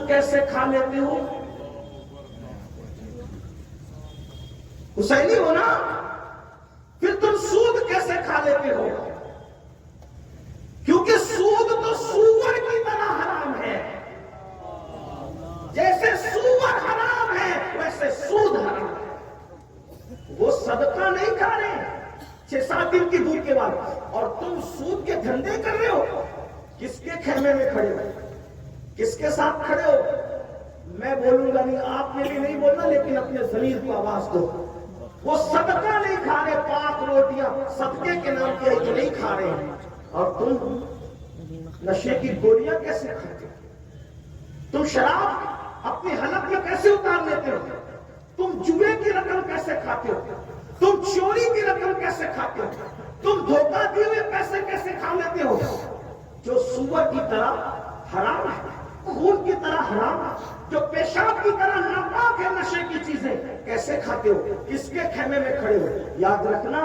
کیسے کھا لیتے ہو؟ حسینی ہو نا، پھر تم سود کیسے کھا لیتے ہو؟ کیونکہ سود تو سور کی طرح حرام ہے، جیسے سور حرام ہے ویسے سود حرام ہے۔ وہ صدقہ نہیں کھا رہے 6-7 دن کی بھوک کے بعد، اور تم سود کے دھندے کر رہے ہو۔ کس کے خیمے میں کھڑے ہو؟ کس کے ساتھ کھڑے ہو؟ میں بولوں گا نہیں، آپ نے بھی نہیں بولنا، لیکن اپنے ضمیر کو آواز دو۔ وہ صدقہ نہیں کھا رہے، پاک روٹیاں صدقے کے نام کی تو نہیں کھا رہے، اور تم نشے کی گولیاں کیسے کھاتے ہو؟ تم شراب اپنی حلق میں کیسے اتار لیتے ہو؟ تم جوئے کی رقم کیسے کھاتے ہو؟ تم چوری کی رقم کیسے کھاتے ہو؟ تم دھوکہ دیے ہوئے پیسے کیسے کھا لیتے ہو؟ جو سور کی طرح حرام ہے، خون کی طرح حرام ہے، جو پیشاب کی طرح ناپاک ہے نشے کی چیزیں، کیسے کھاتے ہو؟ کس کے خیمے میں کھڑے ہو؟ یاد رکھنا،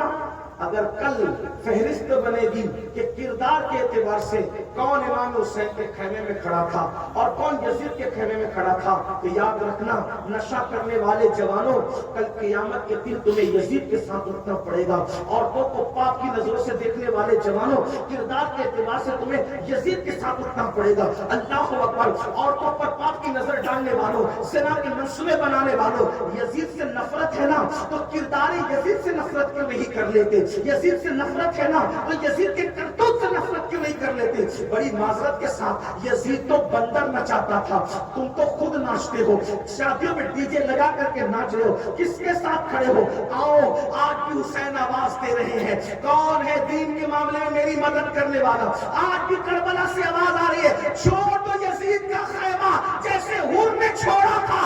اگر کل فہرست بنے گی کہ کردار کے اعتبار سے کون امام حسین کے خیمے میں کھڑا تھا اور کون یزید کے خیمے میں کھڑا تھا، تو یاد رکھنا نشہ کرنے والے جوانوں، کل قیامت کے دن تمہیں یزید کے ساتھ اٹھنا پڑے گا۔ عورتوں کو پاک کی نظروں سے دیکھنے والے جوانوں، کردار کے اعتبار سے تمہیں یزید کے ساتھ اٹھنا پڑے گا۔ اللہ اکبر۔ عورتوں پر پاک کی نظر ڈالنے والوں، زنا کے منصوبے بنانے والوں، یزید سے نفرت ہے نا تو کردار یزید سے نفرت کیوں نہیں کر لیتے؟ یزید سے نفرت ہے نا تو یزید کے کرتوت سے نفرت کیوں نہیں کر لیتے؟ بڑی معذرت کے ساتھ، یزید تو بندر نچاتا تھا، تم تو خود ناچتے ہو، شادیوں میں ڈی جے لگا کر کے ناچ رہے ہو، کس کے ساتھ کھڑے ہو؟ آؤ، آج بھی حسین آواز دے رہے ہیں، کون ہے دین کے معاملے میں میری مدد کرنے والا؟ آج بھی کربلا سے آواز آ رہی ہے، چھوڑ دو یزید کا خیمہ، جیسے حور نے چھوڑا تھا۔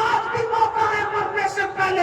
آج بھی موقع ہے مرنے سے پہلے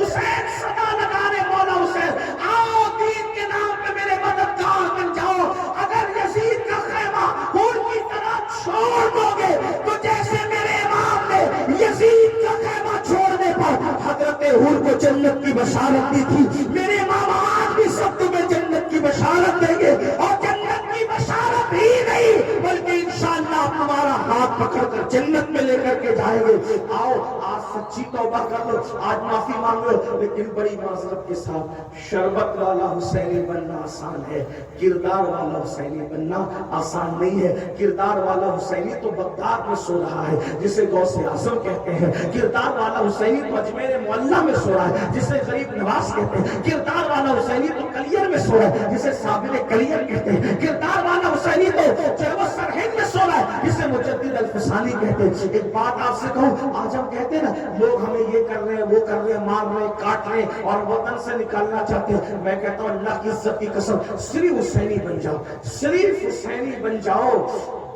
حسین صدا لگا رہے، مولا حسین آؤ دین کے نام پہ میرے مددگار بن جاؤ۔ اگر یزید کا خیمہ حور کی طرح چھوڑ دو گے تو جیسے میرے امام نے یزید کا خیمہ چھوڑنے پر حضرت حور کو جنت کی بشارت دی تھی، میرے امام آج بھی سب تمہیں جنت کی بشارت دیں گے، اور جنت کی بشارت ہی نہیں بلکہ انشاءاللہ تمہارا ہاتھ پکڑ کر جنت میں لے کر کے جائیں گے۔ آؤ آج سچی توبہ کر لو، آج معافی مانگ لو، لیکن بڑی معذرت کے ساتھ، شربت والا حسینی بننا آسان ہے، کردار والا حسینی بننا آسان نہیں ہے۔ کردار والا حسینی تو بغداد میں سو رہا ہے جسے غوث اعظم کہتے ہیں، کردار والا حسینی تو اجمیر معلیٰ میں سو رہا ہے جسے غریب نواز کہتے ہیں، کردار والا حسینی تو کلیر میں سو رہا ہے جسے صابر کلیر کہتے ہیں، کردار والا حسینی تو سرہند میں سو رہا ہے جسے مجدد الفسانی کہتے ہیں۔ ایک بات آپ سے کہوں، آج ہم کہتے ہیں نا لوگ ہمیں یہ کر رہے ہیں، وہ کر رہے ہیں، مار رہے ہیں، کاٹ رہے ہیں اور وطن سے نکالنا چاہتے ہیں، میں کہتا ہوں اللہ کی عزت کی قسم، صرف حسینی بن جاؤ، صرف حسینی بن جاؤ،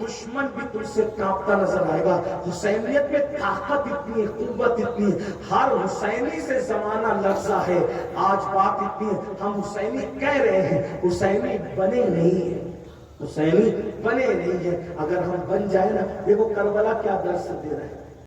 دشمن بھی تم سے کانپتا نظر آئے گا۔ حسینیت میں طاقت اتنی، قوت اتنی، ہر حسینی سے زمانہ لرزا ہے۔ آج بات اتنی ہے، ہم حسینی کہہ رہے ہیں، حسینی بنے نہیں ہیں، حسینی بنے نہیں ہیں۔ اگر ہم بن جائیں نا، دیکھو کربلا کیا درس دے رہا ہے،